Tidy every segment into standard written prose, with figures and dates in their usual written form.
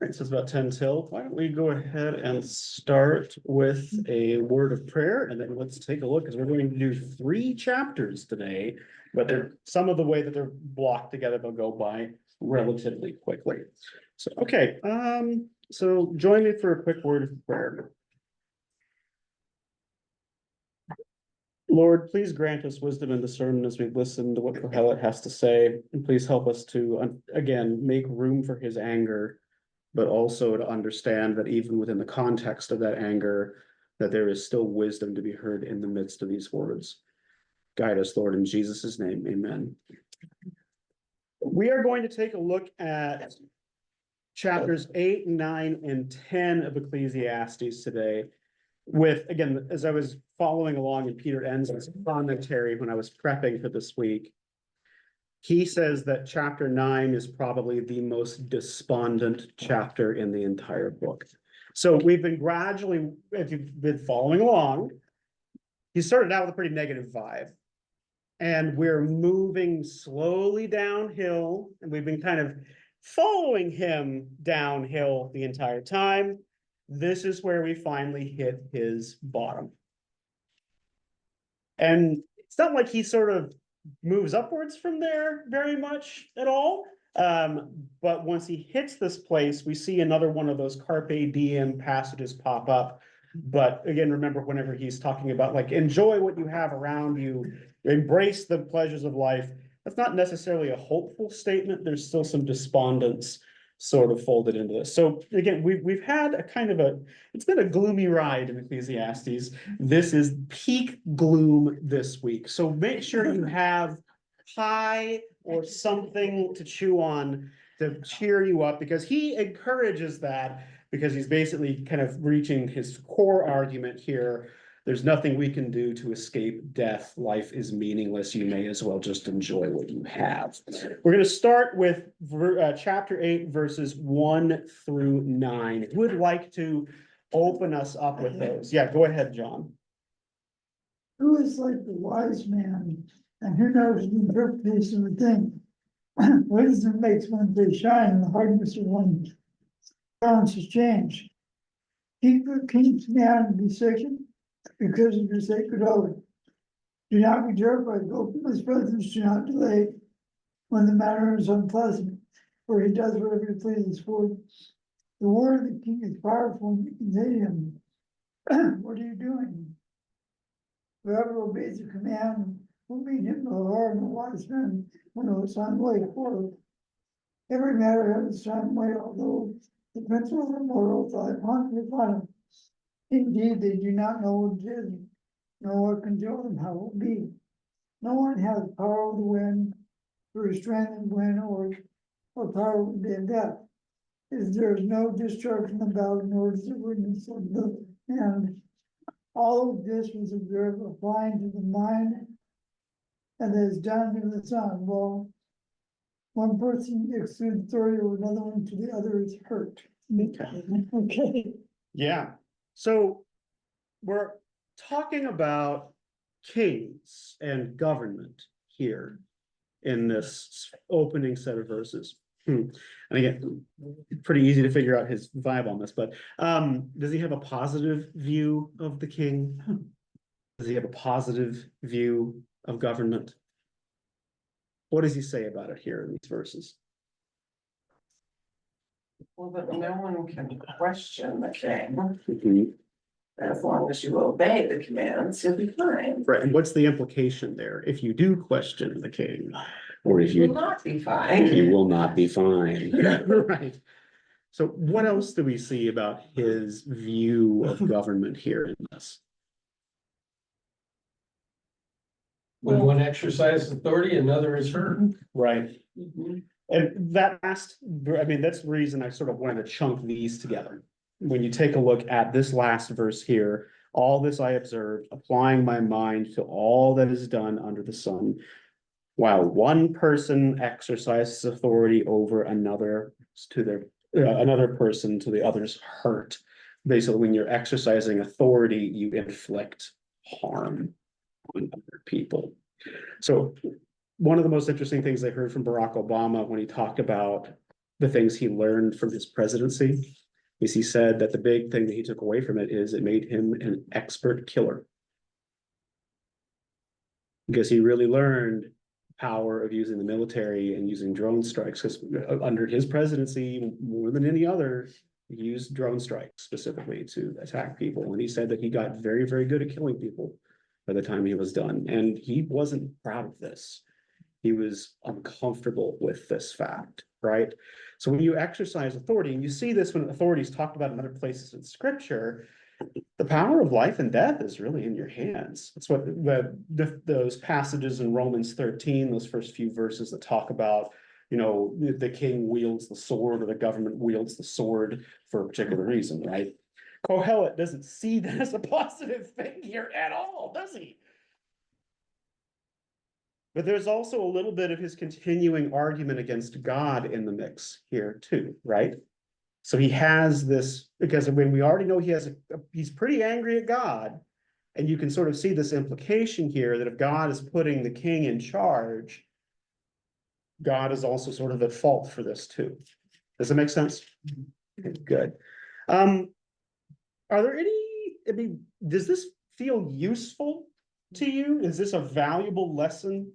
Right, so it's about 10 till. Why don't we go ahead and start with a word of prayer, and then let's take a look, because we're going to do 3 chapters today, but they're some of the way that they're blocked together, they'll go by relatively quickly. So, okay, so join me for a quick word of prayer. Lord, please grant us wisdom in the sermon as we listen to what Kohelet has to say, and please help us to, again, make room for his anger, but also to understand that even within the context of that anger, that there is still wisdom to be heard in the midst of these words. Guide us, Lord, in Jesus' name, amen. We are going to take a look at chapters 8, 9, and 10 of Ecclesiastes today. With, again, as I was following along in Peter Enns' commentary when I was prepping for this week, he says that chapter 9 is probably the most despondent chapter in the entire book. So we've been gradually, if you've been following along, he started out with a pretty negative vibe. And we're moving slowly downhill, and we've been kind of following him downhill the entire time. This is where we finally hit his bottom. And it's not like he sort of moves upwards from there very much at all. But once he hits this place, we see another one of those carpe diem passages pop up. But again, remember, whenever he's talking about like, enjoy what you have around you, embrace the pleasures of life, that's not necessarily a hopeful statement. There's still some despondence sort of folded into this. So again, we've had a kind of it's been a gloomy ride in Ecclesiastes. This is peak gloom this week. So make sure you have pie or something to chew on to cheer you up, because he encourages that, because he's basically kind of reaching his core argument here. There's nothing we can do to escape death. Life is meaningless. You may as well just enjoy what you have. We're going to start with chapter 8, verses 1 through 9. Who would like to open us up with those? Yeah, go ahead, John. Who is like the wise man, and who knows the interpretation of a thing? Wisdom makes one day shine, and the hardness of one's balance is changed. Keep the king's command and be certain, because of your sacred oath. Do not be terrified, go from his presence, do not delay when the matter is unpleasant, for he does whatever he pleases. For the word of the king is powerful, and you can say to him, what are you doing? Whoever obeys the command will meet him, the Lord, and the wise man will know its own way. For every matter has its own way, although the principles of morals lie upon him. Indeed, they do not know what it is, nor what can tell them how it will be. No one has power of the wind to restrain the wind, or power of the death. Is there is no destruction about, nor is the witness of the end. All of this was observed applying to the mind, and is done to the sun. Well, one person excludes authority over another one, to the other is hurt. Okay. Yeah. So we're talking about kings and government here in this opening set of verses. And again, pretty easy to figure out his vibe on this, but does he have a positive view of the king? Does he have a positive view of government? What does he say about it here in these verses? Well, but no one can question the king. Mm-hmm. As long as you obey the commands, you'll be fine. Right, and what's the implication there? If you do question the king, or if You you will not be fine. you will not be fine. Right. So what else do we see about his view of government here in this? When one exercises authority, another is hurt. Right. Mhm. And that last, I mean, that's the reason I sort of wanted to chunk these together. When you take a look at this last verse here, all this I observed, applying my mind to all that is done under the sun, while one person exercises authority over another to their another person to the other's hurt. Basically, when you're exercising authority, you inflict harm on other people. So one of the most interesting things I heard from Barack Obama when he talked about the things he learned from his presidency is he said that the big thing that he took away from it is it made him an expert killer. Because he really learned power of using the military and using drone strikes, because under his presidency, more than any other, he used drone strikes specifically to attack people. And he said that he got very, very good at killing people by the time he was done. And he wasn't proud of this. He was uncomfortable with this fact, right? So when you exercise authority, and you see this when authorities talked about in other places in scripture, the power of life and death is really in your hands. That's what those passages in Romans 13, those first few verses that talk about, you know, the king wields the sword or the government wields the sword for a particular reason, right? Kohelet doesn't see that as a positive thing here at all, does he? But there's also a little bit of his continuing argument against God in the mix here too, right? So he has this, because when we already know he's pretty angry at God, and you can sort of see this implication here that if God is putting the king in charge, God is also sort of at fault for this too. Does that make sense? Okay, good. Are there does this feel useful to you? Is this a valuable lesson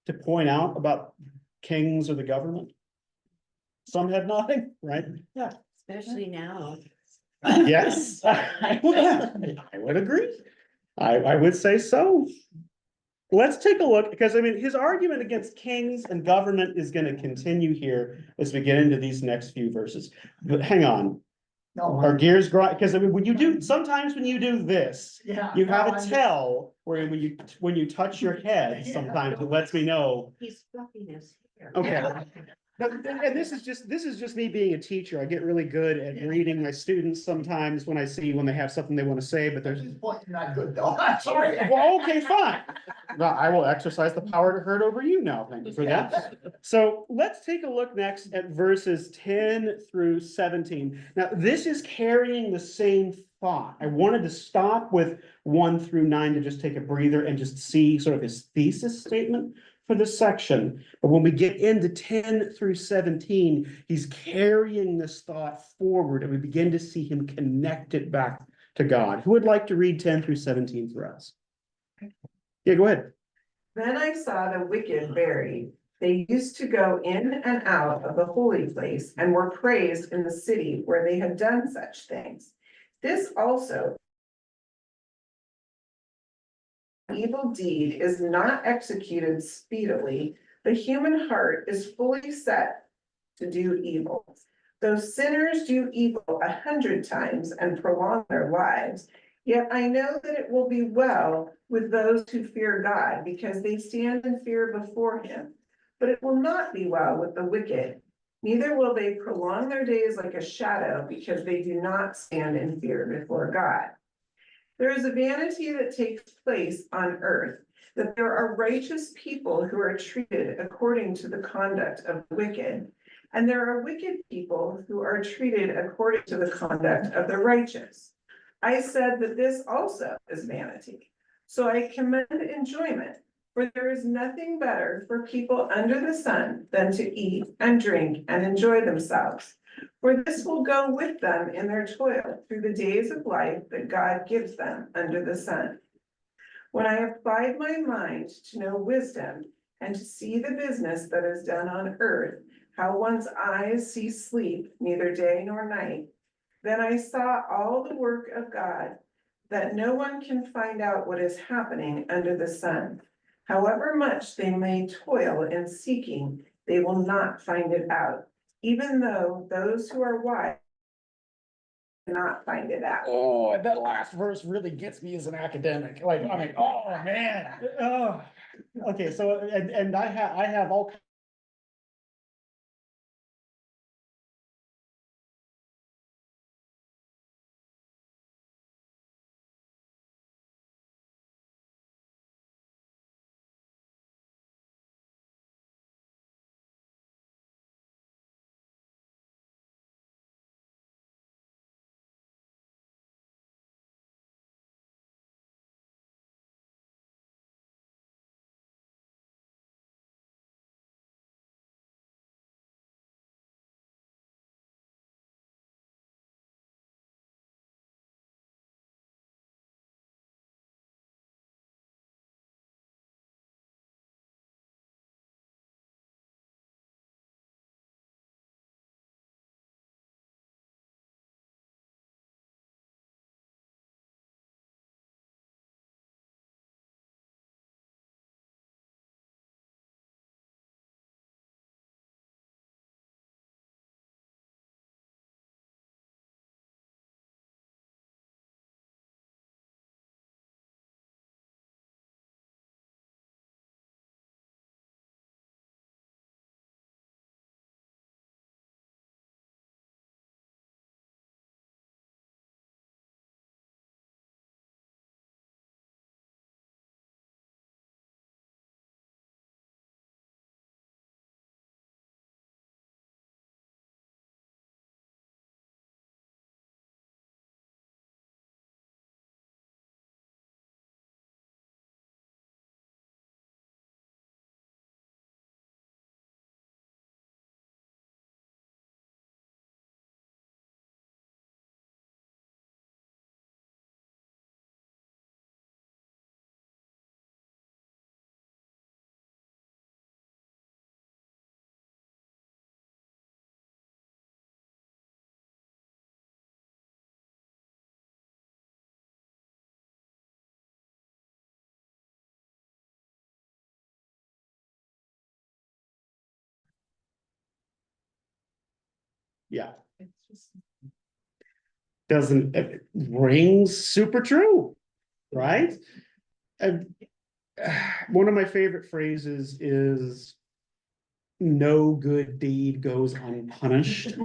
to point out about kings or the government? Some have nothing, right? Yeah. Especially now. Yes, I would agree. I would say so. Let's take a look, because I mean, his argument against kings and government is going to continue here as we get into these next few verses. But hang on, No. our gears grind, because I mean, sometimes when you do this, Yeah. you have a tell where when you touch your head, Yeah. sometimes it lets me know. He's fluffing his hair. Okay. And this is just me being a teacher. I get really good at reading my students sometimes when they have something they want to say, but there's. At this point, you're not good though. I'm sorry. Well, okay, fine. Well, I will exercise the power to hurt over you now. Thank you for that. So let's take a look next at verses 10 through 17. Now, this is carrying the same thought. I wanted to stop with 1 through 9 to just take a breather and just see sort of his thesis statement for this section. But when we get into 10 through 17, he's carrying this thought forward, and we begin to see him connect it back to God. Who would like to read 10 through 17 for us? Yeah, go ahead. Then I saw the wicked buried. They used to go in and out of the holy place and were praised in the city where they had done such things. This also evil deed is not executed speedily. The human heart is fully set to do evil. Though sinners do evil 100 times and prolong their lives, yet I know that it will be well with those who fear God, because they stand in fear before him. But it will not be well with the wicked, neither will they prolong their days like a shadow, because they do not stand in fear before God. There is a vanity that takes place on earth, that there are righteous people who are treated according to the conduct of the wicked, and there are wicked people who are treated according to the conduct of the righteous. I said that this also is vanity. So I commend enjoyment, for there is nothing better for people under the sun than to eat and drink and enjoy themselves. For this will go with them in their toil through the days of life that God gives them under the sun. When I applied my mind to know wisdom and to see the business that is done on earth, how one's eyes see sleep, neither day nor night, then I saw all the work of God, that no one can find out what is happening under the sun. However much they may toil in seeking, they will not find it out, even though those who are wise cannot find it out. Oh, and that last verse really gets me as an academic. Like, I mean, oh man. Oh. Okay, so and I have all Yeah, It's just- doesn't, it rings super true, right? And one of my favorite phrases is no good deed goes unpunished.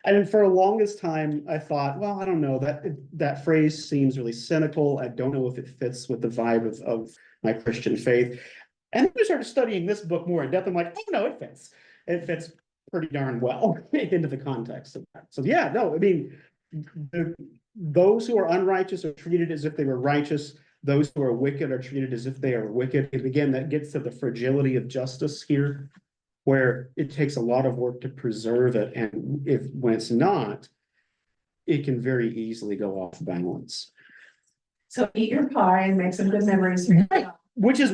And for the longest time, I thought, well, I don't know, that phrase seems really cynical. I don't know if it fits with the vibe of my Christian faith. And then I started studying this book more in depth. I'm like, oh no, it fits. It fits pretty darn well into the context of that. So yeah, no, I mean, those who are unrighteous are treated as if they were righteous. Those who are wicked are treated as if they are wicked. And again, that gets to the fragility of justice here, where it takes a lot of work to preserve it. And when it's not, it can very easily go off balance. So eat your pie and make some good memories. Right. Which is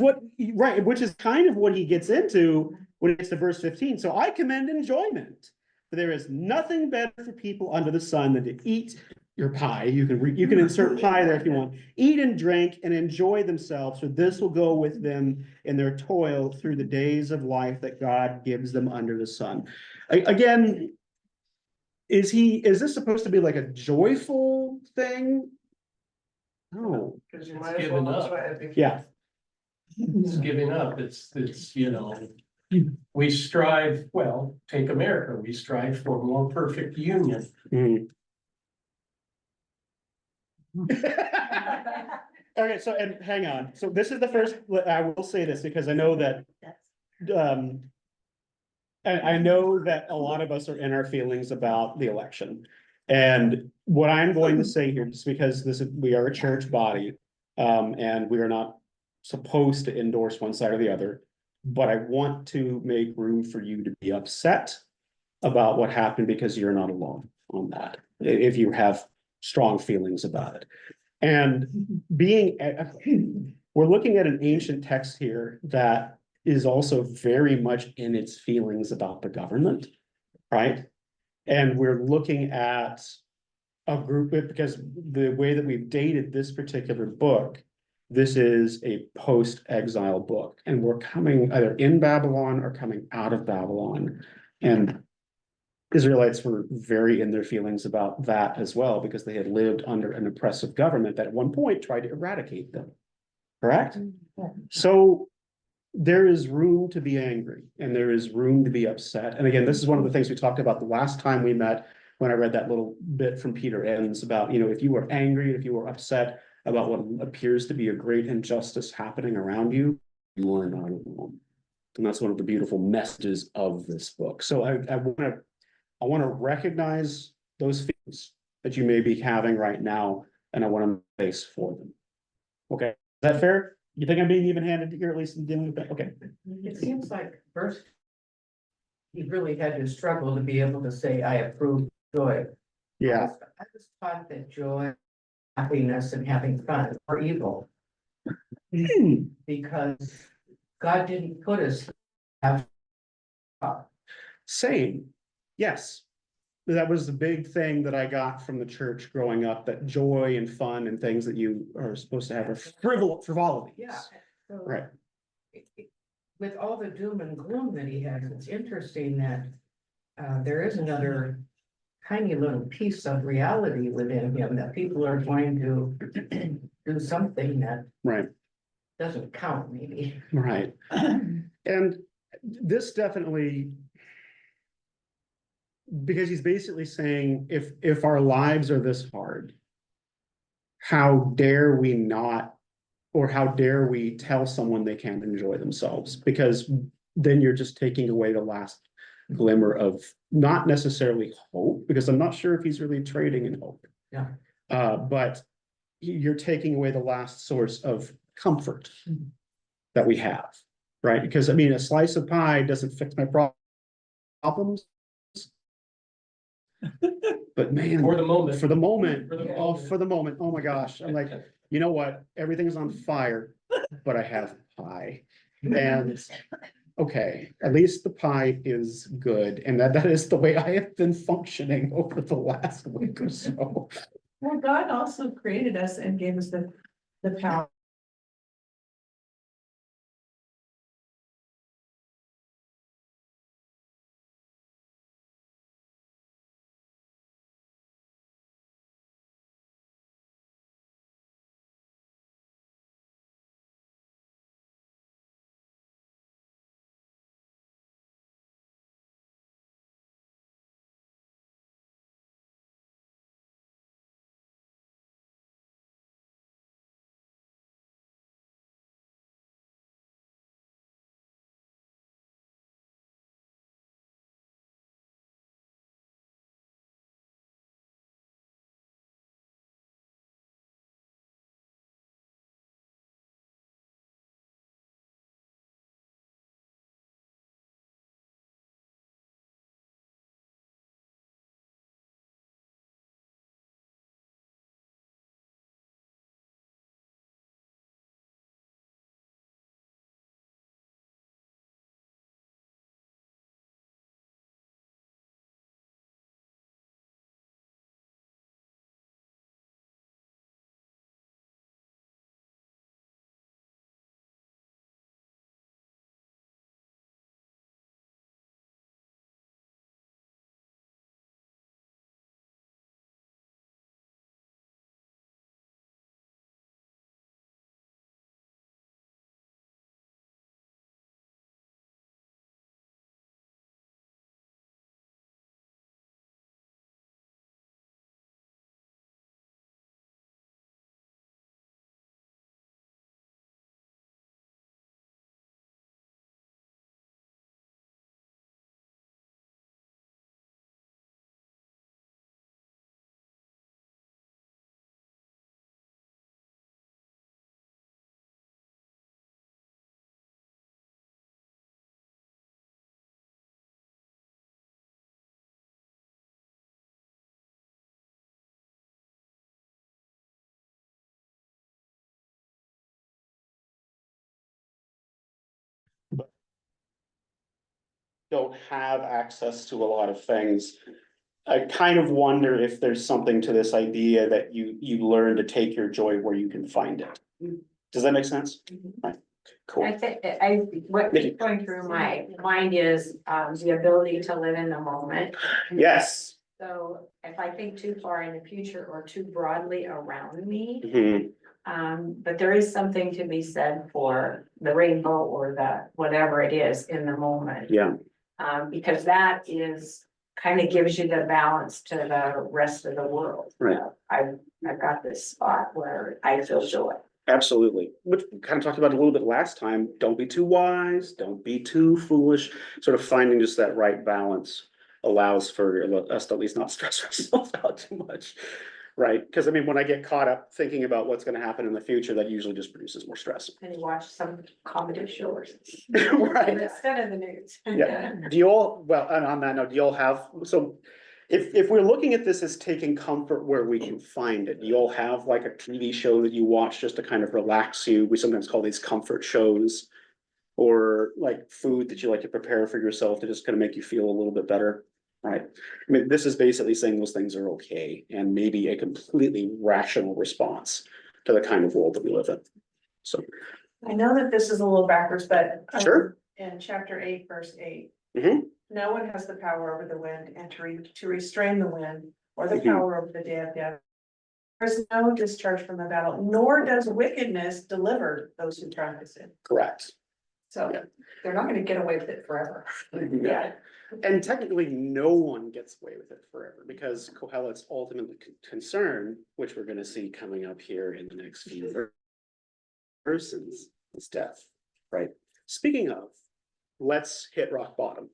kind of what he gets into when it gets to verse 15. So I commend enjoyment, for there is nothing better for people under the sun than to eat your pie. You can insert pie there if you want. Eat and drink and enjoy themselves, for this will go with them in their toil through the days of life that God gives them under the sun. Again, is this supposed to be like a joyful thing? No. Cause you It's might as given well up. enjoy it before- Yeah. It's giving up, it's, you know. We strive, well, take America, we strive for more perfect union. Mm. Okay, so, and hang on, so this is the first, I will say this because I know that, I know that a lot of us are in our feelings about the election. And what I'm going to say here, just because we are a church body, and we are not supposed to endorse one side or the other, but I want to make room for you to be upset about what happened because you're not alone on that, if you have strong feelings about it. And we're looking at an ancient text here that is also very much in its feelings about the government, right? And we're looking at a group, because the way that we've dated this particular book, this is a post-exile book, and we're coming either in Babylon or coming out of Babylon. And Israelites were very in their feelings about that as well, because they had lived under an oppressive government that at one point tried to eradicate them. Correct? So there is room to be angry and there is room to be upset. And again, this is one of the things we talked about the last time we met, when I read that little bit from Peter Enns about, if you were angry, if you were upset about what appears to be a great injustice happening around you, you are not alone. And that's one of the beautiful messages of this book. So I want to recognize those feelings that you may be having right now, and I want to face for them. Okay, is that fair? You think I'm being even-handed here, at least in dealing with that? Okay. It seems like first. He really had to struggle to be able to say, I approve joy. Yeah. I was taught that joy, happiness and having fun are evil because God didn't put us to have fun. Same. Yes. That was the big thing that I got from the church growing up, that joy and fun and things that you are supposed to have are frivolities. Yeah. So Right. With all the doom and gloom that he has, it's interesting that there is another tiny little piece of reality within him that people are going to do something that Right. doesn't count, maybe. Right. And this definitely, because he's basically saying, if our lives are this hard, how dare we not, or how dare we tell someone they can't enjoy themselves? Because then you're just taking away the last glimmer of not necessarily hope, because I'm not sure if he's really trading in hope. Yeah. But you're taking away the last source of comfort that we have, right? Because I mean, a slice of pie doesn't fix my problems. But man, For the moment. for the moment, For the oh, moment. for the moment, oh my gosh, I'm like, you know what? Everything's on fire, but I have pie. And okay, at least the pie is good. And that is the way I have been functioning over the last week or so. Well, God also created us and gave us the power don't have access to a lot of things. I kind of wonder if there's something to this idea that you learn to take your joy where you can find it. Does that make sense? Right, cool. I think, what Nikki. keeps going through my mind is, the ability to live in the moment. Yes. So if I think too far in the future or too broadly around me, Mhm. but there is something to be said for the rainbow or the, whatever it is in the moment. Yeah, Because that is, kind of gives you the balance to the rest of the world. Right. I've got this spot where I feel joy. absolutely. Which we kind of talked about a little bit last time. Don't be too wise, don't be too foolish. Sort of finding just that right balance allows for us to at least not stress ourselves out too much. Right? Because I mean, when I get caught up thinking about what's going to happen in the future, that usually just produces more stress. And you watch some comedy shows. Right. Instead of the news. Yeah. Do you all, well, and on that note, do you all have, so if we're looking at this as taking comfort where we can find it, do you all have like a TV show that you watch just to kind of relax you? We sometimes call these comfort shows. Or like food that you like to prepare for yourself to just kind of make you feel a little bit better, right? I mean, this is basically saying those things are okay and maybe a completely rational response to the kind of world that we live in. So, I know that this is a little backwards, but. Sure. In chapter 8, verse 8. Mhm. No one has the power over the wind and to restrain the wind or the Mhm. power over the day of death. There is no discharge from the battle, nor does wickedness deliver those who practice it. Correct. So Yeah. they're not gonna get away with it forever. Yeah. And technically, no one gets away with it forever because Kohelet's ultimate concern, which we're gonna see coming up here in the next few verses, is death, right? Speaking of, let's hit rock bottom.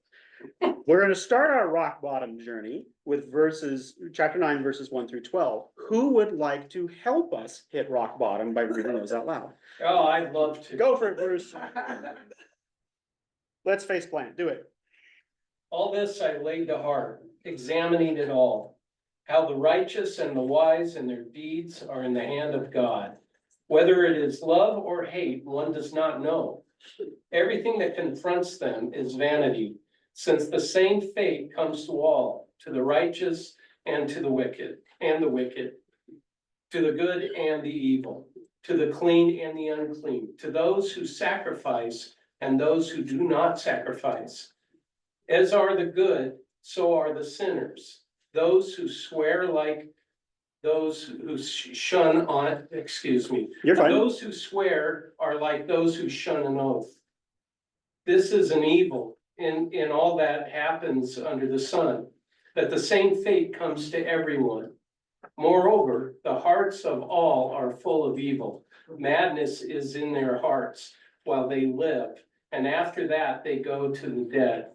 We're gonna start our rock bottom journey with chapter 9, verses 1 through 12. Who would like to help us hit rock bottom by reading those out loud? Oh, I'd love to. Go for it, Bruce. Let's face plant, do it. All this I laid to heart, examining it all, how the righteous and the wise and their deeds are in the hand of God. Whether it is love or hate, one does not know. Everything that confronts them is vanity, since the same fate comes to all, to the righteous and to the wicked, to the good and the evil, to the clean and the unclean, to those who sacrifice and those who do not sacrifice. As are the good, so are the sinners. Those who swear like those who shun on, excuse me. You're fine. Those who swear are like those who shun an oath. This is an evil in all that happens under the sun, that the same fate comes to everyone. Moreover, the hearts of all are full of evil. Madness is in their hearts while they live, and after that they go to the dead.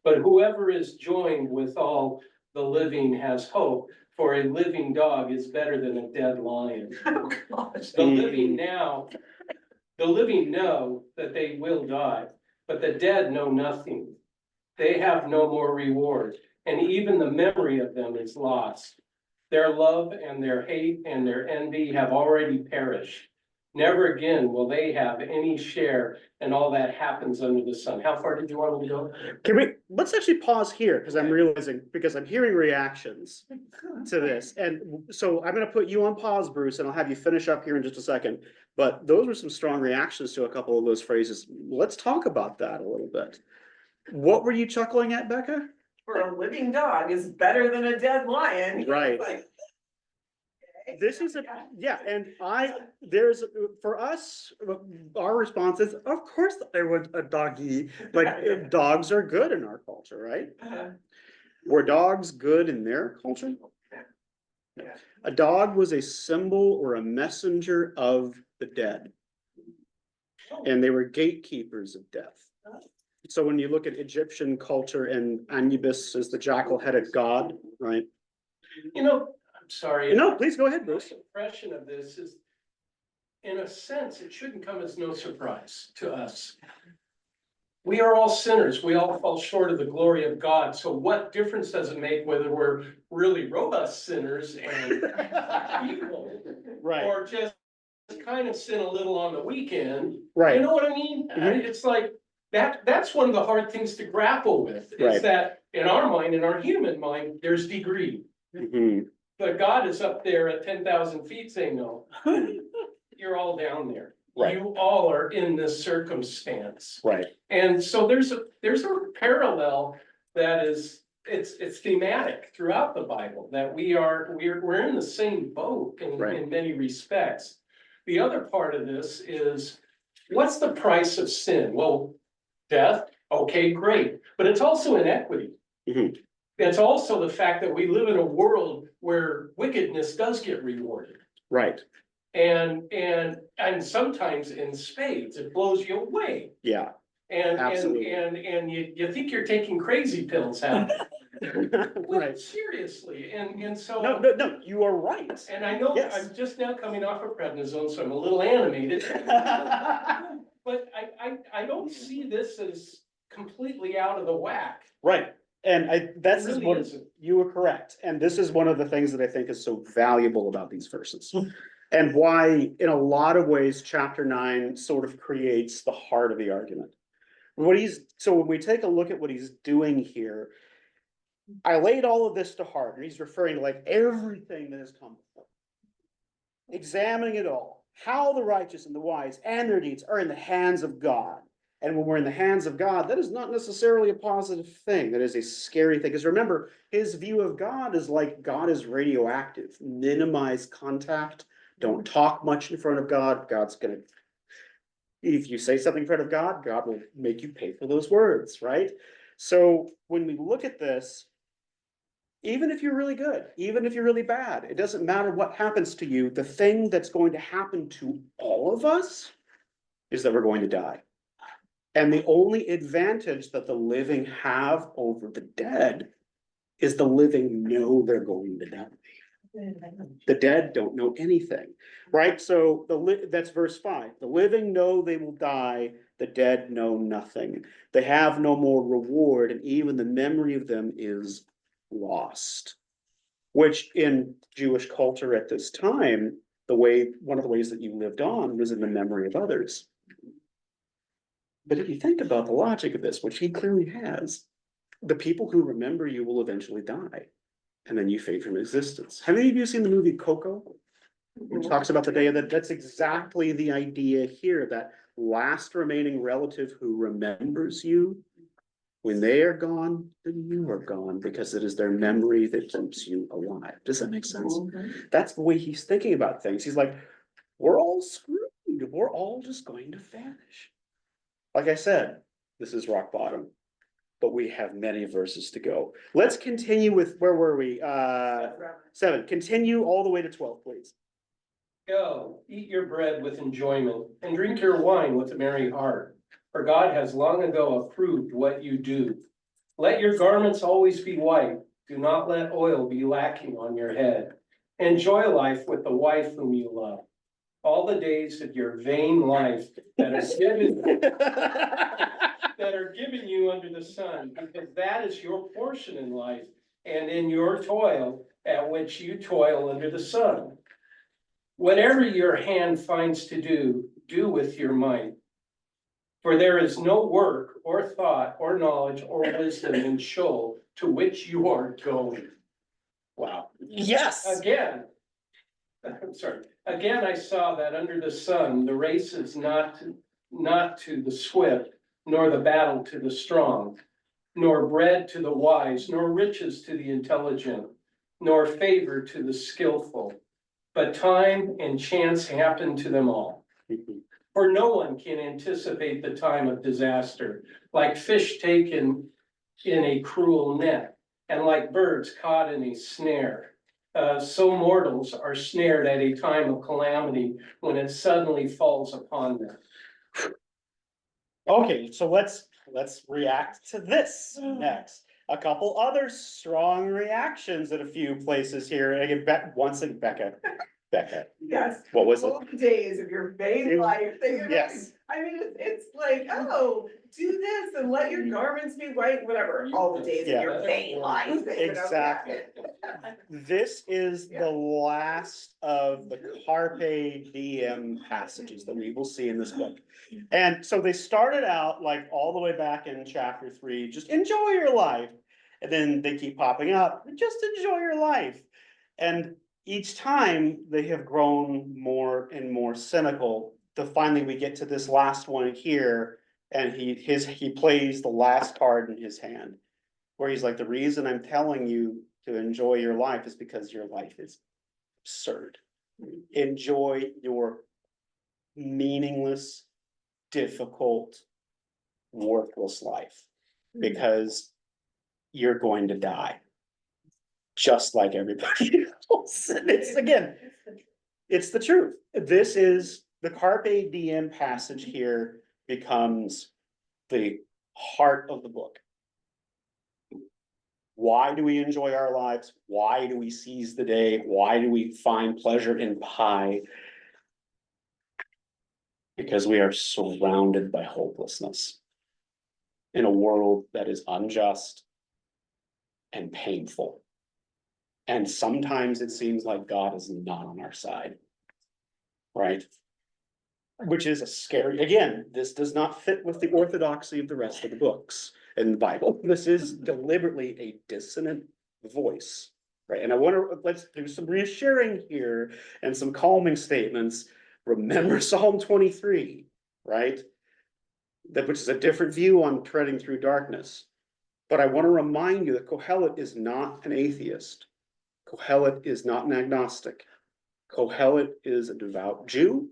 But whoever is joined with all the living has hope, for a living dog is better than a dead lion. Oh, gosh. The living know that they will die, but the dead know nothing. They have no more reward, and even the memory of them is lost. Their love and their hate and their envy have already perished. Never again will they have any share in all that happens under the sun. How far did you want me to go? Let's actually pause here because I'm realizing, because I'm hearing reactions to this. And so I'm gonna put you on pause, Bruce, and I'll have you finish up here in just a second. But those were some strong reactions to a couple of those phrases. Let's talk about that a little bit. What were you chuckling at, Becca? For a living dog is better than a dead lion. Right. Like, okay. This is and there's, for us, our response is, of course, there was a doggy, like, dogs are good in our culture, right? Were dogs good in their culture? A dog was a symbol or a messenger of the dead. And they were gatekeepers of death. So when you look at Egyptian culture, and Anubis is the jackal-headed god, right? You know, I'm sorry. No, please go ahead, My Bruce. impression of this is, in a sense, it shouldn't come as no surprise to us. We are all sinners. We all fall short of the glory of God. So what difference does it make whether we're really robust sinners and evil, Right, or just kind of sin a little on the weekend? right. You know what I mean? Mhm. It's like that's one of the hard things to grapple with, Right. is that in our mind, in our human mind, there's degree. Mhm. But God is up there at 10,000 feet saying, no, you're all down there. Right. You all are in this circumstance. Right, And so there's a parallel that is, it's thematic throughout the Bible, that we're in the same boat Right. in many respects. The other part of this is, what's the price of sin? Well, death, okay, great, but it's also inequity. Mhm. It's also the fact that we live in a world where wickedness does get rewarded. right, And sometimes in spades, it blows you away. yeah. And Absolutely. you think you're taking crazy pills, huh? Well, Right. seriously, and so. No, you are right. And I know Yes. I'm just now coming off of prednisone, so I'm a little animated. But I don't see this as completely out of the whack. Right, and that's It really what, isn't. you were correct, and this is one of the things that I think is so valuable about these verses. And why, in a lot of ways, chapter 9 sort of creates the heart of the argument. So when we take a look at what he's doing here, I laid all of this to heart, and he's referring to like everything that has come before. Examining it all, how the righteous and the wise and their deeds are in the hands of God. And when we're in the hands of God, that is not necessarily a positive thing. That is a scary thing. Because remember, his view of God is like God is radioactive. Minimize contact. Don't talk much in front of God. God's gonna, if you say something in front of God, God will make you pay for those words, right? So when we look at this, even if you're really good, even if you're really bad, it doesn't matter what happens to you. The thing that's going to happen to all of us is that we're going to die. And the only advantage that the living have over the dead is the living know they're going to die. The dead don't know anything, right? So that's verse 5. The living know they will die, the dead know nothing. They have no more reward, and even the memory of them is lost. Which in Jewish culture at this time, one of the ways that you lived on was in the memory of others. But if you think about the logic of this, which he clearly has, the people who remember you will eventually die, and then you fade from existence. Have any of you seen the movie Coco? Which talks about the day of that. That's exactly the idea here, that last remaining relative who remembers you. When they are gone, then you are gone, because it is their memory that keeps you alive. Does that make sense? That's the way he's thinking about things. He's like, we're all screwed. We're all just going to vanish. Like I said, this is rock bottom, but we have many verses to go. Let's continue with, where were we? 7. Continue all the way to 12, please. Go, eat your bread with enjoyment, and drink your wine with a merry heart. For God has long ago approved what you do. Let your garments always be white. Do not let oil be lacking on your head. Enjoy life with the wife whom you love. All the days of your vain life that are given you under the sun, because that is your portion in life, and in your toil at which you toil under the sun. Whatever your hand finds to do, do with your might. For there is no work or thought or knowledge or wisdom in Sheol to which you are going. Wow. Yes. Again, I'm sorry. Again, I saw that under the sun, the race is not to the swift, nor the battle to the strong, nor bread to the wise, nor riches to the intelligent, nor favor to the skillful. But time and chance happen to them all. For no one can anticipate the time of disaster, like fish taken in a cruel net, and like birds caught in a snare. So mortals are snared at a time of calamity when it suddenly falls upon them. Okay, so let's react to this next. A couple other strong reactions at a few places here. I get Becca, Yes. what was it? All the days of your vain life. Yes. I mean, it's like, oh, do this and let your garments be white, whatever, all the days of your vain life. Exactly. This is the last of the Carpe Diem passages that we will see in this book. And so they started out like all the way back in chapter 3, just enjoy your life. And then they keep popping up, just enjoy your life. And each time they have grown more and more cynical. To finally we get to this last one here, and he plays the last card in his hand, where he's like, the reason I'm telling you to enjoy your life is because your life is absurd. Enjoy your meaningless, difficult, worthless life, because you're going to die. Just like everybody else. And it's, again, it's the truth. This is the Carpe Diem passage here becomes the heart of the book. Why do we enjoy our lives? Why do we seize the day? Why do we find pleasure in pie? Because we are surrounded by hopelessness in a world that is unjust and painful. And sometimes it seems like God is not on our side. Right? Which is a scary, again, this does not fit with the orthodoxy of the rest of the books in the Bible. This is deliberately a dissonant voice, right? And let's do some reassuring here and some calming statements. Remember Psalm 23, right? Which is a different view on treading through darkness. But I want to remind you that Kohelet is not an atheist. Kohelet is not an agnostic. Kohelet is a devout Jew.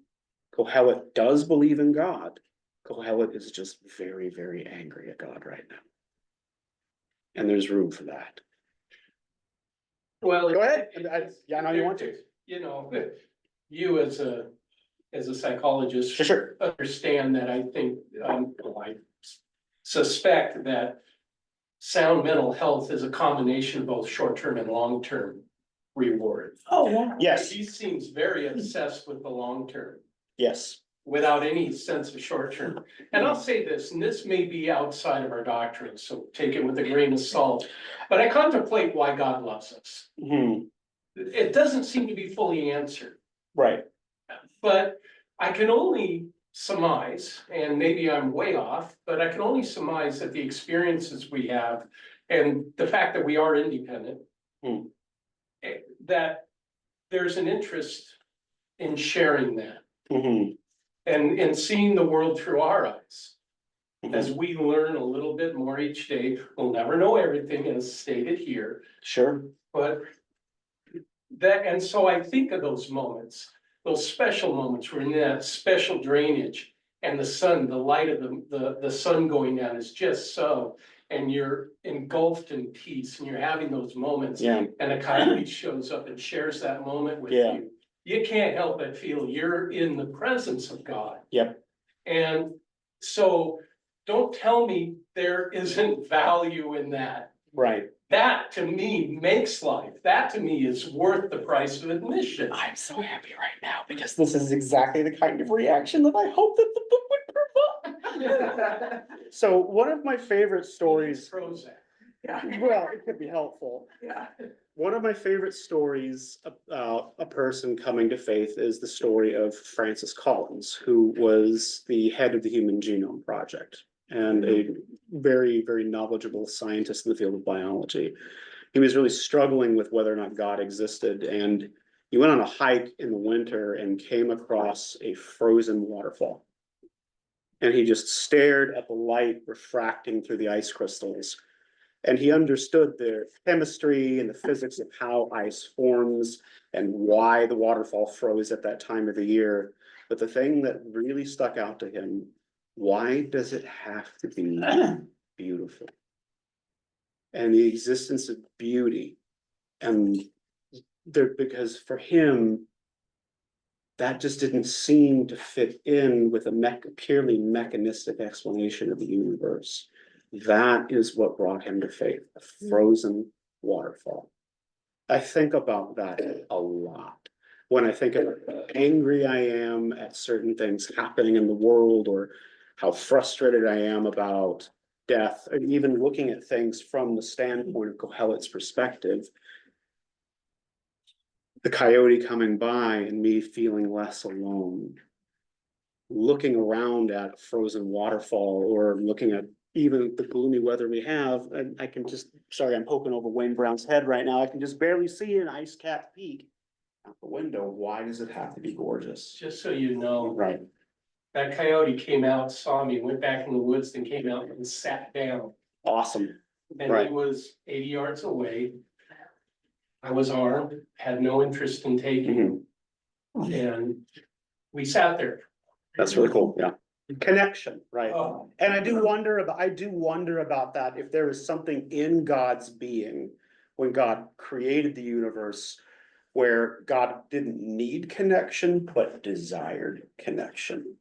Kohelet does believe in God. Kohelet is just very, very angry at God right now. And there's room for that. Well. Go ahead. Yeah, I know you want to. You know, you as a psychologist. Sure. Understand that I think, well, I suspect that sound mental health is a combination of both short-term and long-term reward. Oh, wow. Yes, He seems very obsessed with the long-term, yes. without any sense of short-term. And I'll say this, and this may be outside of our doctrine, so take it with a grain of salt. But I contemplate why God loves us. Mhm. It doesn't seem to be fully answered. Right. But I can only surmise, and maybe I'm way off, but I can only surmise that the experiences we have and the fact that we are independent, Hmm. that there's an interest in sharing that Mhm. and seeing the world through our eyes. Mhm. As we learn a little bit more each day, we'll never know everything as stated here, Sure. but that, and so I think of those moments, those special moments where in that special drainage and the sun, the light of the sun going down is just so, and you're engulfed in peace and you're having those moments. Yeah. And a coyote shows up and shares that moment with Yeah. you. You can't help but feel you're in the presence of God. Yep. And so don't tell me there isn't value in that. Right. That to me makes life. That to me is worth the price of admission. I'm so happy right now because this is exactly the kind of reaction that I hope that the book would provoke. So one of my favorite stories, Prozac. well, it could be helpful. Yeah. One of my favorite stories about a person coming to faith is the story of Francis Collins, who was the head of the Human Genome Project and a very, very knowledgeable scientist in the field of biology. He was really struggling with whether or not God existed, and he went on a hike in the winter and came across a frozen waterfall. And he just stared at the light refracting through the ice crystals. And he understood the chemistry and the physics of how ice forms and why the waterfall froze at that time of the year. But the thing that really stuck out to him, why does it have to be beautiful? And the existence of beauty. And there, because for him, that just didn't seem to fit in with a purely mechanistic explanation of the universe. That is what brought him to faith, a frozen waterfall. I think about that a lot. When I think of how angry I am at certain things happening in the world, or how frustrated I am about death, and even looking at things from the standpoint of Kohelet's perspective, the coyote coming by and me feeling less alone. Looking around at a frozen waterfall or looking at even the gloomy weather we have, and I can just, sorry, I'm poking over Wayne Brown's head right now. I can just barely see an ice cap peak out the window. Why does it have to be gorgeous? Just so you know, Right. that coyote came out, saw me, went back in the woods, then came out and sat down. Awesome. And Right. he was 80 yards away. I was armed, had no interest in taking, and we sat there. That's really cool. Yeah. Connection, right? Oh, And I do wonder about that, if there is something in God's being when God created the universe where God didn't need connection, but desired connection.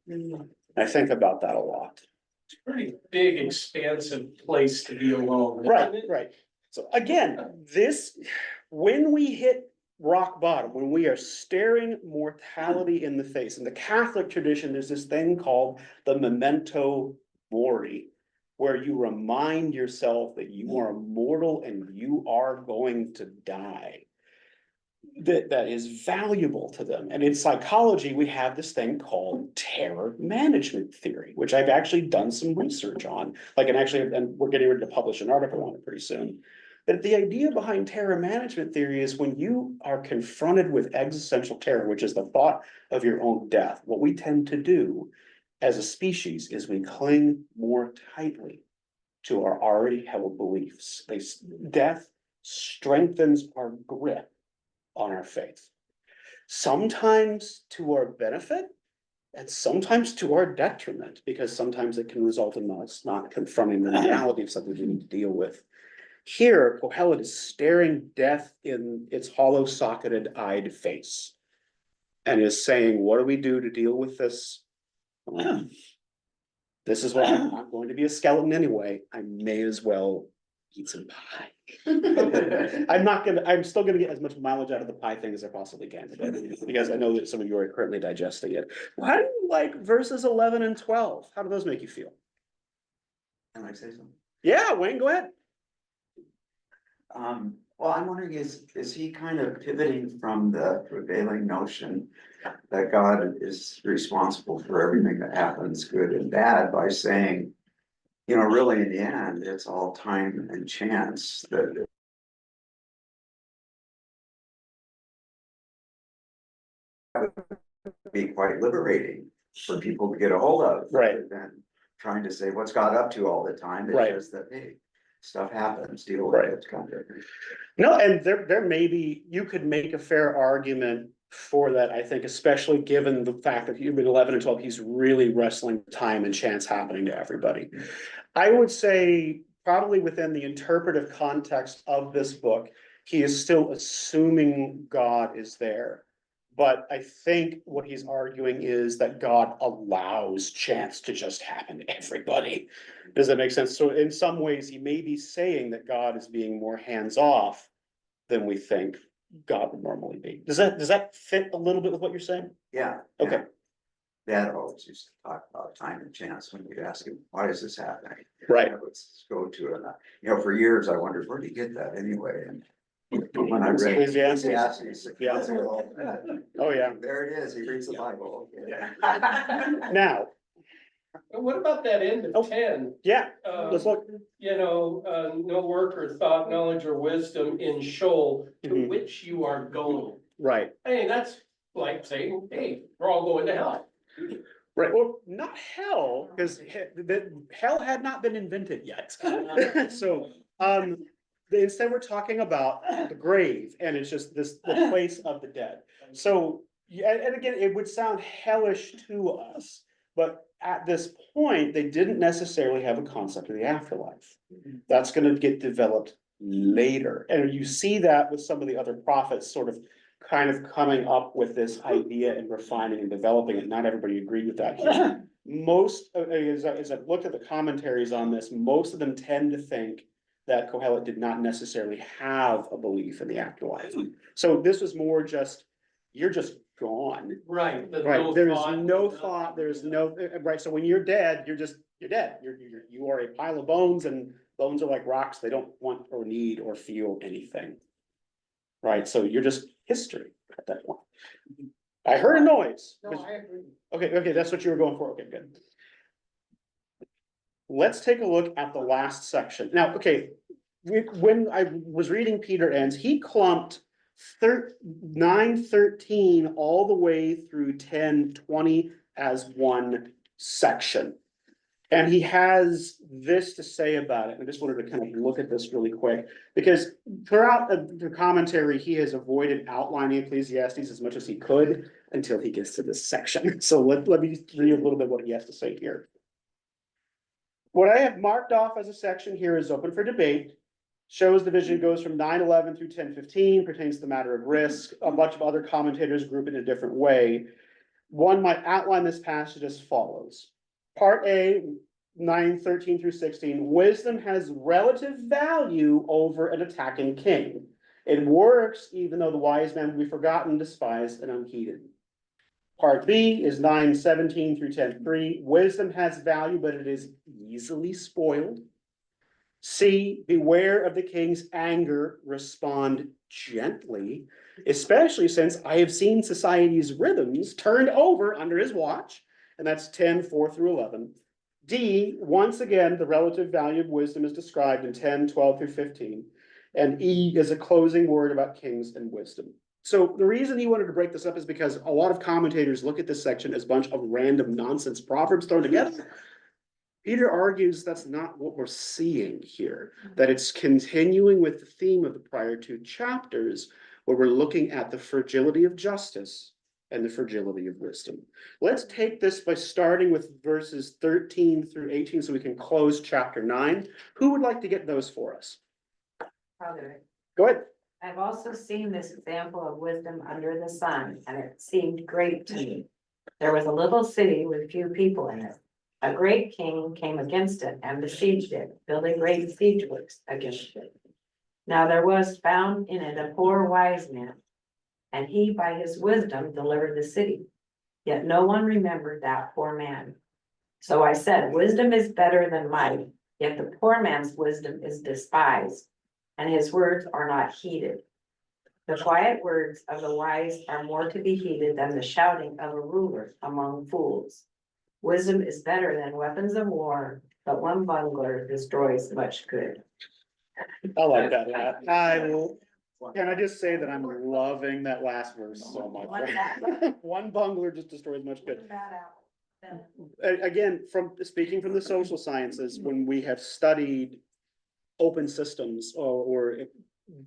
I think about that a lot. it's a pretty big, expansive place to be alone. isn't Right, it? right. So again, when we hit rock bottom, when we are staring mortality in the face, in the Catholic tradition, there's this thing called the memento mori, where you remind yourself that you are mortal and you are going to die. That is valuable to them. And in psychology, we have this thing called terror management theory, which I've actually done some research on. And we're getting ready to publish an article on it pretty soon. That the idea behind terror management theory is when you are confronted with existential terror, which is the thought of your own death, what we tend to do as a species is we cling more tightly to our already held beliefs. Death strengthens our grip on our faith, sometimes to our benefit and sometimes to our detriment, because sometimes it can result in us not confronting the reality of something we need to deal with. Here, Kohelet is staring death in its hollow socketed eyed face and is saying, what do we do to deal with this? This is what I'm going to be a skeleton anyway. I may as well eat some pie. I'm still gonna get as much mileage out of the pie thing as I possibly can today, because I know that some of you are currently digesting it. Well, how do you like verses 11 and 12? How do those make you feel? Can I say something? Yeah, Wayne, go ahead. Well, I'm wondering, is he kind of pivoting from the prevailing notion that God is responsible for everything that happens, good and bad, by saying, you know, really in the end, it's all time and chance that be quite liberating for people to get a hold of. Right. Rather than trying to say, what's God up to all the time? It's Right. just that, hey, stuff happens, deal with Right. it, kind of. No, and there may be, you could make a fair argument for that, I think, especially given the fact that you've been 11 and 12, he's really wrestling time and chance happening to everybody. I would say probably within the interpretive context of this book, he is still assuming God is there. But I think what he's arguing is that God allows chance to just happen to everybody. Does that make sense? So in some ways, he may be saying that God is being more hands-off than we think God would normally be. Does that fit a little bit with what you're saying? Yeah. Okay. Yeah. Dad always used to talk about time and chance when we'd ask him, why is this happening? Right. I would go to it, you know, for years I wondered, where did he get that anyway? And when I read Ecclesiastes. Ecclesiastes, Yeah. Oh, yeah. there it is, he reads the Bible. Now, What about that end Oh. of 10? yeah, let's look. No work or thought, knowledge or wisdom in Sheol to Mhm. which you are going. Right, Hey, that's like saying, hey, we're all going to hell. right. Well, not hell, because hell had not been invented yet. So, instead we're talking about the grave, and it's just the place of the dead. So, yeah, and again, it would sound hellish to us, but at this point, they didn't necessarily have a concept of the afterlife. That's gonna get developed later, and you see that with some of the other prophets sort of kind of coming up with this idea and refining and developing it. Not everybody agreed with that here. Most, as I've looked at the commentaries on this, most of them tend to think that Kohelet did not necessarily have a belief in the afterlife. So this was more just, you're just gone. Right. Right, there is no thought, there's no, right, so when you're dead, you're dead, you are a pile of bones, and bones are like rocks, they don't want or need or feel anything. right? So you're just history at that point. I heard a noise. agree. Okay, that's what you were going for. Okay, good. Let's take a look at the last section. Now, okay, when I was reading Peter Enns, he clumped 9:13 all the way through 10:20 as one section. And he has this to say about it. I just wanted to kind of look at this really quick, because throughout the commentary, he has avoided outlining Ecclesiastes as much as he could until he gets to this section. So let me read a little bit what he has to say here. What I have marked off as a section here is open for debate. Shows the vision goes from 9:11 through 10:15, pertains to the matter of risk. A bunch of other commentators group it in a different way. One might outline this passage as follows. Part A, 9:13 through 16, wisdom has relative value over an attacking king. It works even though the wise man will be forgotten, despised, and unheeded. Part B is 9:17 through 10:3, wisdom has value, but it is easily spoiled. C, beware of the king's anger, respond gently, especially since I have seen society's rhythms turned over under his watch, and that's 10:4 through 11. D, once again, the relative value of wisdom is described in 10:12 through 15. And E is a closing word about kings and wisdom. So the reason he wanted to break this up is because a lot of commentators look at this section as a bunch of random nonsense proverbs thrown together. Peter argues that's not what we're seeing here, that it's continuing with the theme of the prior two chapters, where we're looking at the fragility of justice and the fragility of wisdom. Let's take this by starting with verses 13 through 18 so we can close chapter 9. Who would like to get those for us? Father, Go ahead. I've also seen this example of wisdom under the sun, and it seemed great to me. There was a little city with few people in it. A great king came against it and besieged it, building great siege works against it. Now there was found in it a poor wise man, and he by his wisdom delivered the city. Yet no one remembered that poor man. So I said, wisdom is better than might, yet the poor man's wisdom is despised, and his words are not heeded. The quiet words of the wise are more to be heeded than the shouting of a ruler among fools. Wisdom is better than weapons of war, but one bungler destroys much good. I like that. Can I just say that I'm loving that last verse so much? One bungler just destroys much good. Again, from speaking from the social sciences, when we have studied open systems or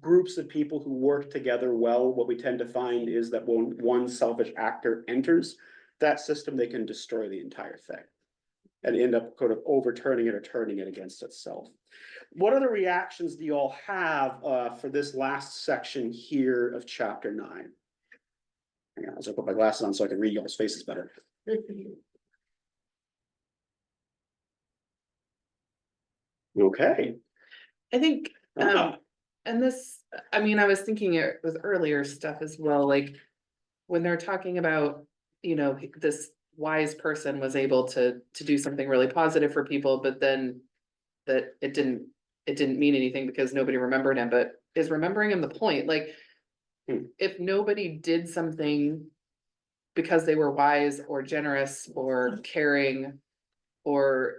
groups of people who work together well, what we tend to find is that when one selfish actor enters that system, they can destroy the entire thing and end up kind of overturning it or turning it against itself. What other reactions do you all have for this last section here of chapter 9? Hang on, as I put my glasses on so I can read y'all's faces better. Okay. I think, and this, I mean, I was thinking it was earlier stuff as well, like when they're talking about, this wise person was able to do something really positive for people, but then that it didn't mean anything because nobody remembered him. But is remembering him the point? Like, if nobody did something because they were wise or generous or caring or,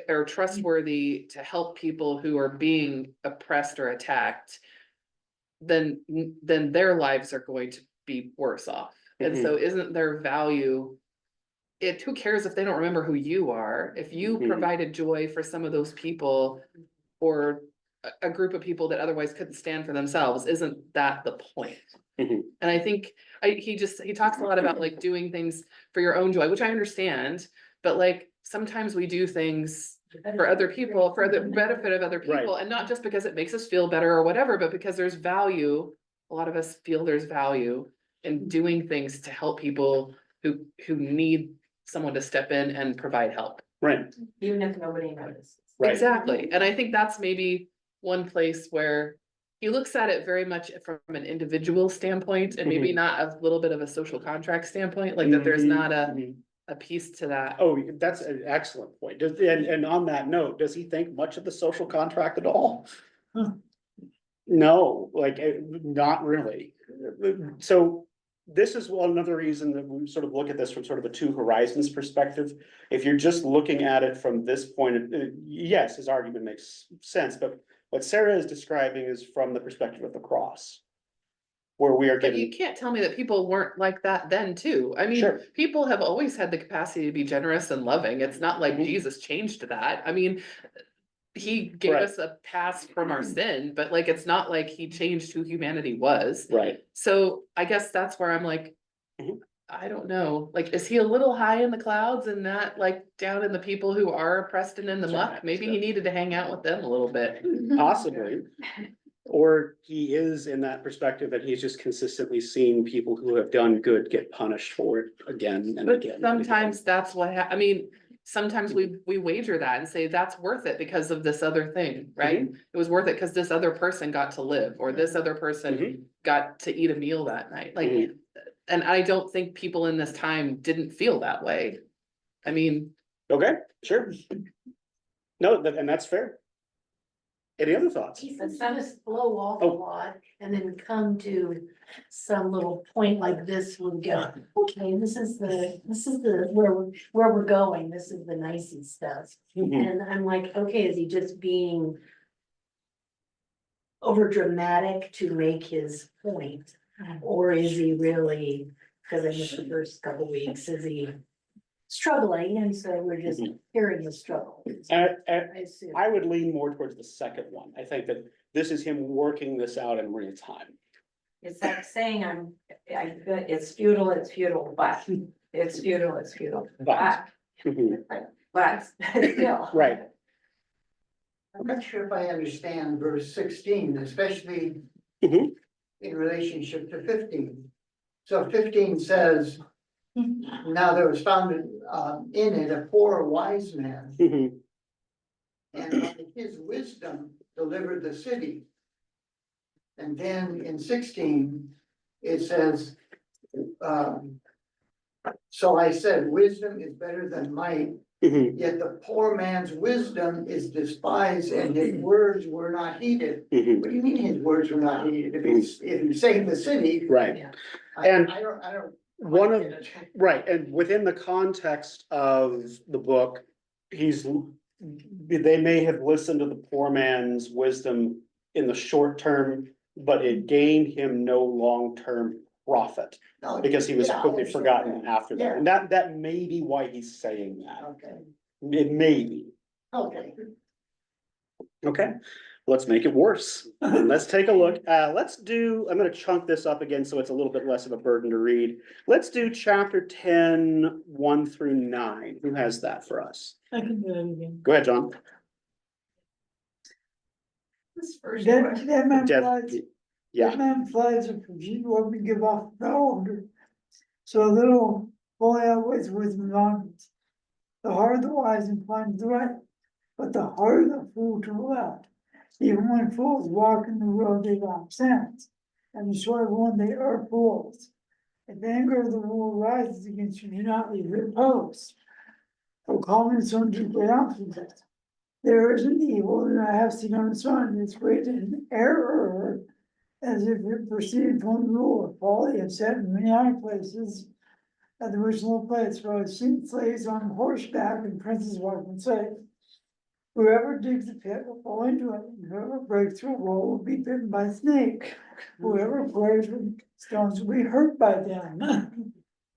or trustworthy to help people who are being oppressed or attacked, then their lives are going to be worse off. And so isn't their value, who cares if they don't remember who you are? If you provided joy for some of those people or a group of people that otherwise couldn't stand for themselves, isn't that the point? And I think he talks a lot about like doing things for your own joy, which I understand, but like sometimes we do things for other people, for the benefit of other people, and not just because it makes us feel better or whatever, but because there's value. A lot of us feel there's value in doing things to help people who need someone to step in and provide help. Right. Even if nobody notices. Right. Exactly. And I think that's maybe one place where he looks at it very much from an individual standpoint and maybe not a little bit of a social contract standpoint, like that there's not a piece to that. Oh, that's an excellent point. And on that note, does he think much of the social contract at all? No, like, not really. So this is another reason that we sort of look at this from sort of a two horizons perspective. If you're just looking at it from this point, yes, his argument makes sense, but what Sarah is describing is from the perspective of the cross. Where we are But you getting, can't tell me that people weren't like that then too. I mean, Sure. people have always had the capacity to be generous and loving. It's not like Mhm. Jesus changed that. I mean, he gave Right. us a pass from our sin, but like, it's not like he changed who humanity was. right, So I guess that's where I'm like, Mhm. I don't know, like, is he a little high in the clouds and not like down in the people who are oppressed and in the muck? Maybe he needed to hang out with them a little bit. possibly. Or he is in that perspective that he's just consistently seeing people who have done good get punished for it again and But again. and sometimes that's what I mean, sometimes we wager that and say that's worth it because of this other thing, right? It was worth it because this other person got to live, or this other person Mhm. got to eat a meal that night, like. Mhm. And I don't think people in this time didn't feel that way. I mean, Okay, sure. No, and that's fair. Any other thoughts? The sun is blow off a Oh. lot and then come to some little point like this would go, okay, this is the, where we're going, this is the nicey stuff. Mhm. And I'm like, okay, is he just being over dramatic to make his point? Or is he really, because I missed the first couple weeks, is he struggling? And so we're just Mhm. hearing the struggle. I assume. I would lean more towards the second one. I think that this is him working this out in real time. It's like saying it's futile, but it's futile, But, Mhm. but still. Right, I'm not sure if I understand verse 16, especially Mhm. in relationship to 15. So 15 says, now there was found in it a poor wise man, Mhm. and by his wisdom delivered the city. And then in 16, it says, so I said, wisdom is better than might, Mhm. yet the poor man's wisdom is despised and his words were not heeded. Mhm. What do you mean his words were not heeded? If he saved the city. Right. I And don't. One of, right, and within the context of the book, they may have listened to the poor man's wisdom in the short term, but it gained him no long-term profit, No, because he was yeah, I quickly understand forgotten that. after that, Yeah. and that may be why he's saying that. Okay, It may be, okay. okay, let's make it worse, and let's take a look, I'm gonna chunk this up again, so it's a little bit less of a burden to read. Let's do chapter 10, 1 through 9, who has that for us? I can do it again. Go ahead, John. This first That, one, that man Deb- flies, Yeah, that man flies a confused what we give off no order. So a little boy outweighs wisdom and honors. The heart of the wise inclines to the right, but the heart of the fool to the left. Even when fools walk in the road, they lack sense, and the short one they are fools. If the anger of the ruler rises against you, do not leave your post. For calling son to great obstacles. There is an evil that I have seen on the sun, it's great in error, as if it proceeded from the ruler. Folly have said in many high places, at the original place, where I've seen slaves on horseback and princes walking safe. Whoever digs a pit will fall into it, and whoever breaks through a wall will be bitten by a snake. Whoever plays with stones will be hurt by them.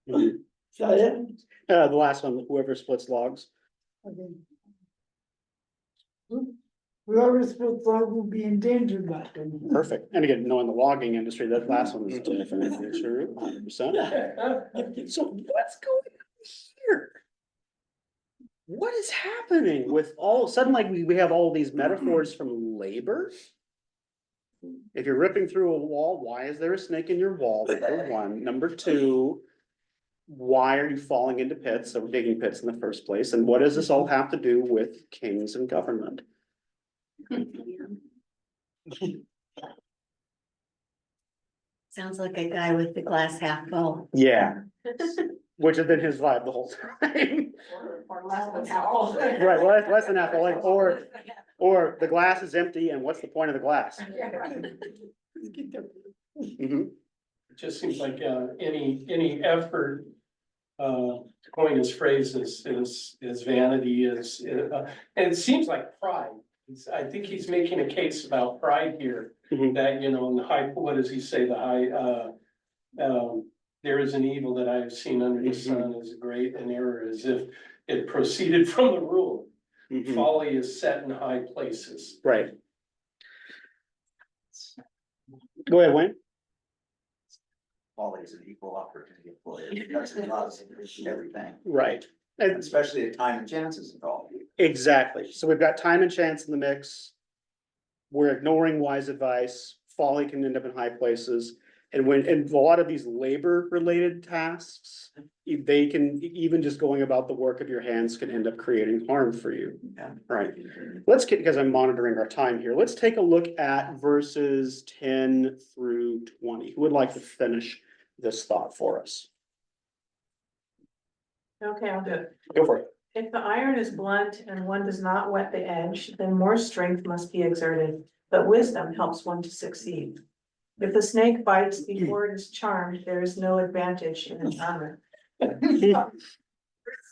Mhm. Is that it? The last one, whoever splits logs. Okay. Whoever splits log will be endangered by them. Perfect, and again, knowing the logging industry, that last one is definitely true, 100%. So what's going on here? What is happening with suddenly we have all these metaphors from labor? If you're ripping through a wall, why is there a snake in your wall? Number one. Number two, why are you falling into pits or digging pits in the first place? And what does this all have to do with kings and government? Sounds like a guy with the glass half full. Yeah, which has been his vibe the whole time. Or less than half. Right, less than half, like, or Or the glass is empty and what's the point of the glass? Mhm. It just seems like, any effort, to coin his phrase is vanity, and it seems like pride. I think he's making a case about pride here, Mhm. that, in the high, what does he say, the high, there is an evil that I have seen under the sun is great an error, as if it proceeded from the rule. Mhm. Folly is set in high places. Right. Go ahead, Wayne. Folly is an equal opportunity employer, that's loves everything, Right. And especially at time and chances involved. exactly. So we've got time and chance in the mix. We're ignoring wise advice. Folly can end up in high places. And a lot of these labor related tasks, they can, even just going about the work of your hands can end up creating harm for you. Yeah. Right. Let's get, because I'm monitoring our time here. Let's take a look at verses 10 through 20. Who would like to finish this thought for us? Okay, I'll do it. Go for it. If the iron is blunt and one does not whet the edge, then more strength must be exerted, but wisdom helps one to succeed. If the snake bites before it is charmed, there is no advantage in its armor. Words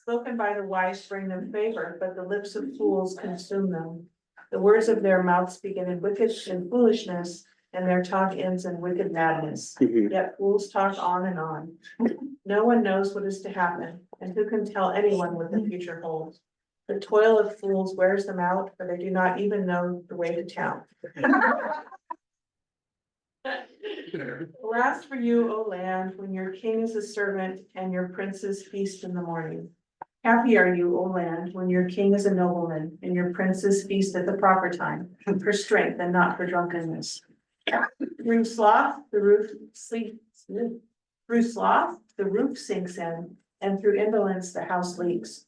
spoken by the wise bring them favor, but the lips of fools consume them. The words of their mouths begin in wickedness and foolishness, and their talk ends in wicked madness. Mhm. Yet fools talk on and on. No one knows what is to happen, and who can tell anyone what the future holds? The toil of fools wears them out, for they do not even know the way to town. Alas for you, O land, when your king is a servant and your princes feast in the morning. Happy are you, O land, when your king is a nobleman and your princes feast at the proper time, for strength and not for drunkenness. Through sloth, the roof sleeps. Through sloth, the roof sinks in, and through indolence, the house leaks.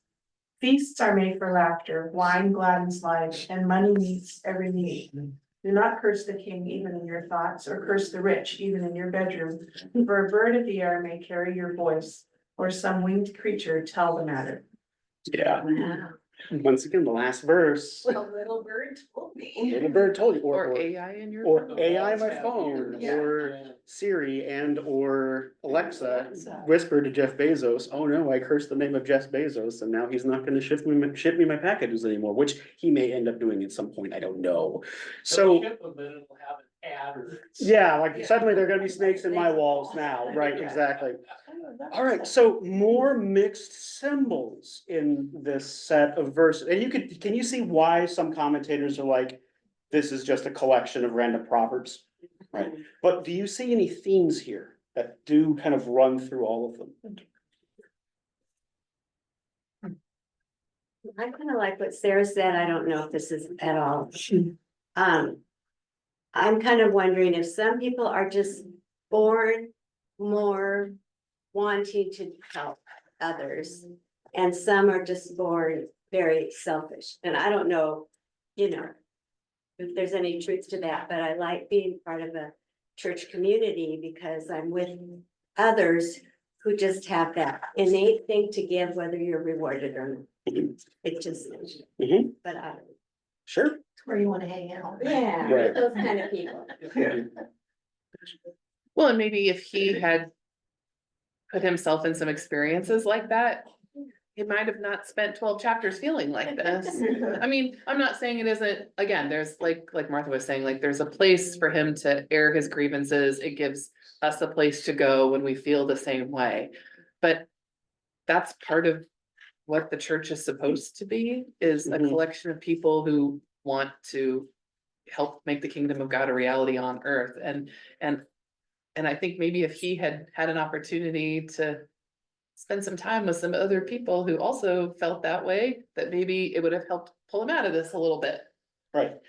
Feasts are made for laughter, wine gladdens life, and money meets every need. Do not curse the king even in your thoughts, or curse the rich even in your bedroom, for a bird of the air may carry your voice, or some winged creature tell the matter. Yeah. Wow. Once again, the last verse. A little bird told me. Little bird told you, Or AI in your. or phone. AI on my phone, Yeah. or Siri or Alexa whispered to Jeff Bezos, oh no, I cursed the name of Jeff Bezos and now he's not gonna ship me my packages anymore, which he may end up doing at some point, I don't know. So, Ship them, but it'll have an adder. yeah, like suddenly there are gonna be snakes in my walls now, right, exactly. All right, so more mixed symbols in this set of verses, and can you see why some commentators are like, this is just a collection of random proverbs? Right, but do you see any themes here that do kind of run through all of them? I kind of like what Sarah said. I don't know if this is at all. I'm kind of wondering if some people are just born more wanting to help others, and some are just born very selfish. And I don't know, if there's any truth to that, but I like being part of a church community because I'm with others who just have that innate thing to give, whether you're rewarded or not. It just, Mhm. but I, Sure. Where you wanna hang out. yeah, Right. those kind of people. Well, and maybe if he had put himself in some experiences like that, he might have not spent 12 chapters feeling like this. I mean, I'm not saying it isn't, again, there's like Martha was saying, like, there's a place for him to air his grievances. It gives us a place to go when we feel the same way. But that's part of what the church is supposed to be, is a Mhm. collection of people who want to help make the kingdom of God a reality on earth. And I think maybe if he had had an opportunity to spend some time with some other people who also felt that way, that maybe it would have helped pull him out of this a little bit. Right,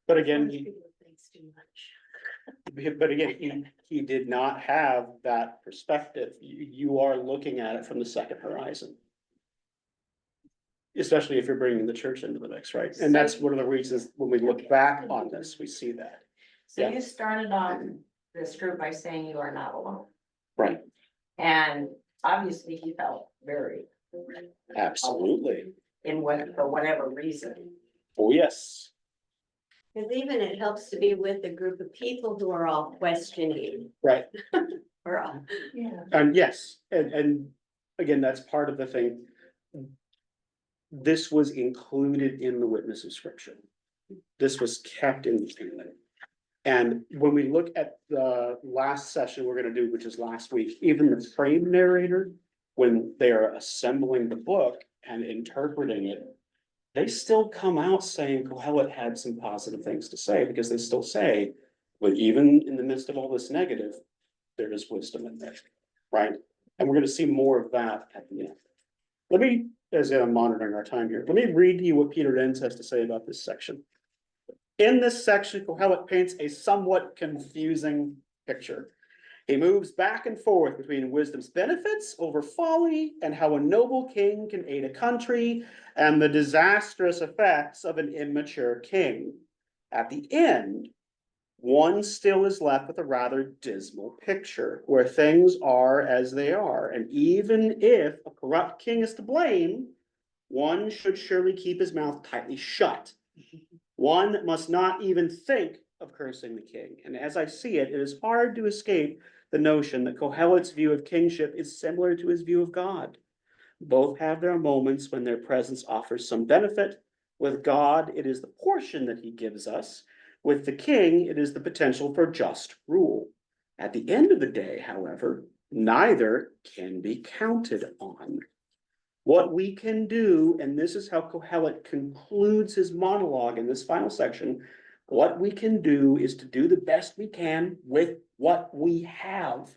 but again, Thanks too much. but again, he did not have that perspective. You are looking at it from the second horizon. Especially if you're bringing the church into the mix, right? And that's one of the reasons when we look back on this, we see that. So Yeah. you started on this group by saying you are not alone. Right. And obviously he felt very Absolutely. for whatever reason. Oh, yes. Cause even it helps to be with a group of people who are all questioning, Right. or all. Yeah. And yes, and again, that's part of the thing. This was included in the witness of scripture. This was kept in the canon. And when we look at the last session we're gonna do, which is last week, even the frame narrator, when they are assembling the book and interpreting it, they still come out saying Kohelet had some positive things to say, because they still say, but even in the midst of all this negative, there is wisdom in there, right? And we're gonna see more of that at the end. Let me, as I'm monitoring our time here, let me read to you what Peter Enns has to say about this section. In this section, Kohelet paints a somewhat confusing picture. He moves back and forth between wisdom's benefits over folly and how a noble king can aid a country and the disastrous effects of an immature king. At the end, one still is left with a rather dismal picture where things are as they are. And even if a corrupt king is to blame, one should surely keep his mouth tightly shut. One must not even think of cursing the king. And as I see it, it is hard to escape the notion that Kohelet's view of kingship is similar to his view of God. Both have their moments when their presence offers some benefit. With God, it is the portion that he gives us. With the king, it is the potential for just rule. At the end of the day, however, neither can be counted on. What we can do, and this is how Kohelet concludes his monologue in this final section, what we can do is to do the best we can with what we have,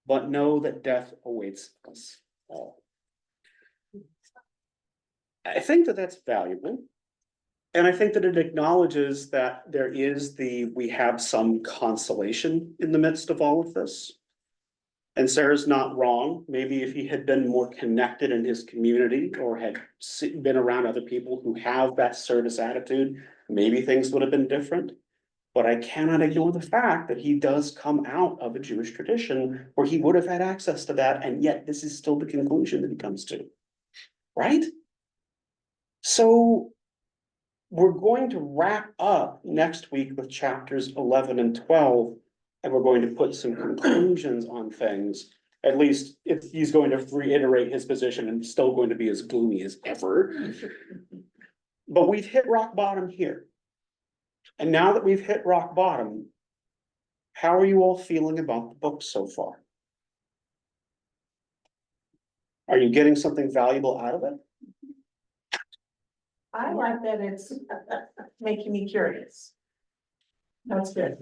but know that death awaits us all. I think that that's valuable. And I think that it acknowledges that we have some consolation in the midst of all of this. And Sarah's not wrong. Maybe if he had been more connected in his community or had been around other people who have that service attitude, maybe things would have been different. But I cannot ignore the fact that he does come out of a Jewish tradition where he would have had access to that, and yet this is still the conclusion that he comes to. Right? So we're going to wrap up next week with chapters 11 and 12. And we're going to put some conclusions on things. At least if he's going to reiterate his position and still going to be as gloomy as ever. But we've hit rock bottom here. And now that we've hit rock bottom, how are you all feeling about the book so far? Are you getting something valuable out of it? I like that it's making me curious. That's good.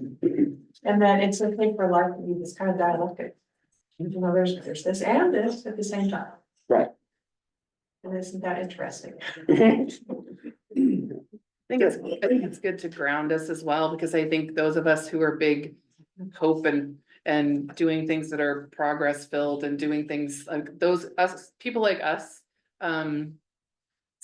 And then it's okay for life to be this kind of dialectic. You know, there's this and this at the same time. Right. And isn't that interesting? I think it's good to ground us as well, because I think those of us who are big hope and doing things that are progress filled and doing things like people like us,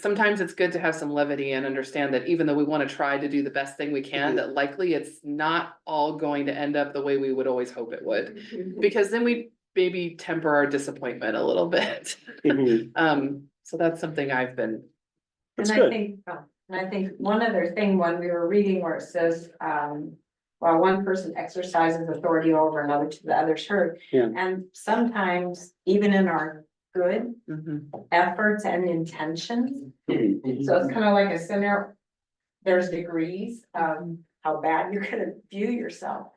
sometimes it's good to have some levity and understand that even though we want to try to do the best thing we can, that likely it's not all going to end up the way we would always hope it would, because then we maybe temper our disappointment a little bit. So that's something I've been. That's And good. I think one other thing, when we were reading where it says, while one person exercises authority over another to the other's hurt. Yeah. And sometimes even in our good Mhm. efforts and intentions, so it's kind of like a scenario. There's degrees of how bad you're gonna view yourself,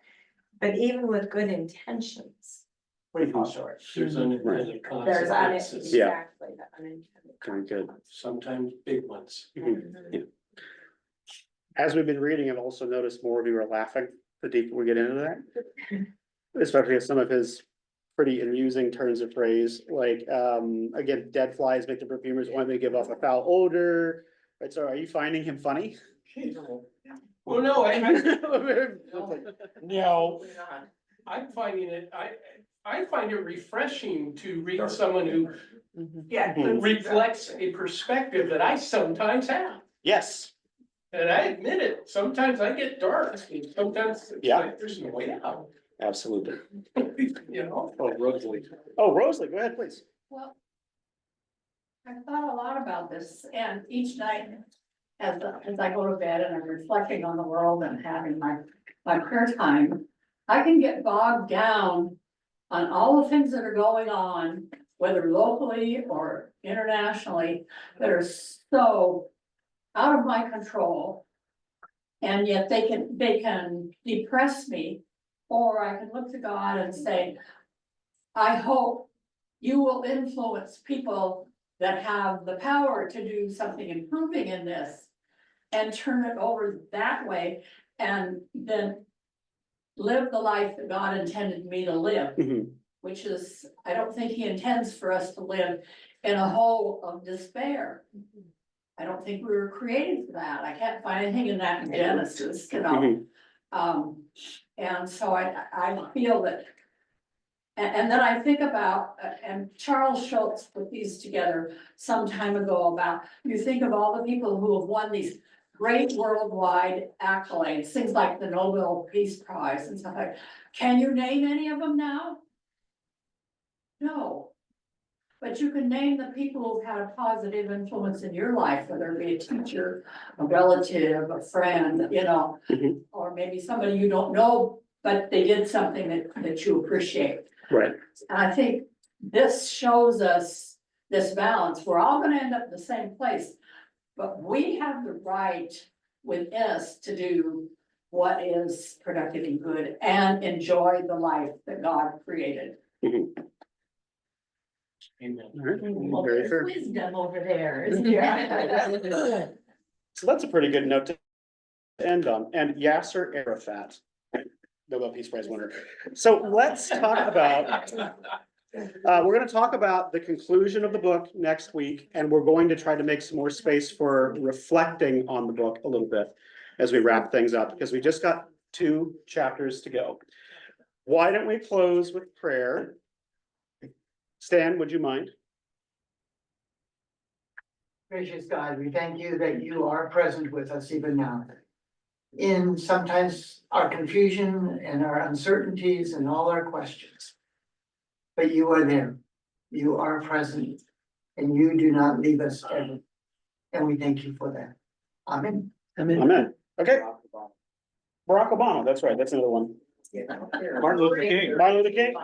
but even with good intentions, we fall short. There's unintended There's consequences, Yeah. exactly the unintended. Very good. sometimes big ones. Yeah. As we've been reading, I've also noticed more of you are laughing the deeper we get into that. Especially as some of his pretty amusing turns of phrase, like, again, dead flies make the perfumers want to give off a foul odor. Right, so are you finding him funny? Well, no, No. I'm finding it, I find it refreshing to read someone who Mhm. Yeah. reflects a perspective that I sometimes have. Yes, And I admit it, sometimes I get dark, and sometimes it's Yeah. like, there's no way out, absolutely. you know? Oh, Rosalie. Oh, Rosalie, go ahead, please. Well, I've thought a lot about this and each night as I go to bed and I'm reflecting on the world and having my prayer time, I can get bogged down on all the things that are going on, whether locally or internationally, that are so out of my control. And yet they can depress me, or I can look to God and say, I hope you will influence people that have the power to do something improving in this. And turn it over that way, and then live the life that God intended me to live. Mhm. Which is, I don't think he intends for us to live in a hole of despair. I don't think we were created for that. I can't find anything in that in Genesis, you know. And so I feel that. And then I think about, and Charles Schultz put these together some time ago about, you think of all the people who have won these great worldwide accolades, things like the Nobel Peace Prize and stuff like, can you name any of them now? No. But you can name the people who've had a positive influence in your life, whether it be a teacher, a relative, a friend, you know, Mhm. or maybe somebody you don't know, but they did something that you appreciate. Right. And I think this shows us this balance. We're all gonna end up in the same place, but we have the right within us to do what is productive and good and enjoy the life that God created. Amen. Well, Very there's fair. wisdom over there, isn't there? So that's a pretty good note to end on. And Yasser Arafat, Nobel Peace Prize winner. So let's talk about, we're gonna talk about the conclusion of the book next week, and we're going to try to make some more space for reflecting on the book a little bit as we wrap things up, because we just got 2 chapters to go. Why don't we close with prayer? Stan, would you mind? Gracious God, we thank you that you are present with us even now. In sometimes our confusion and our uncertainties and all our questions. But you are there, you are present, and you do not leave us ever. And we thank you for that. Amen. Amen. Okay. Barack Obama, that's right, that's another one. Martin Luther King. Martin Luther King.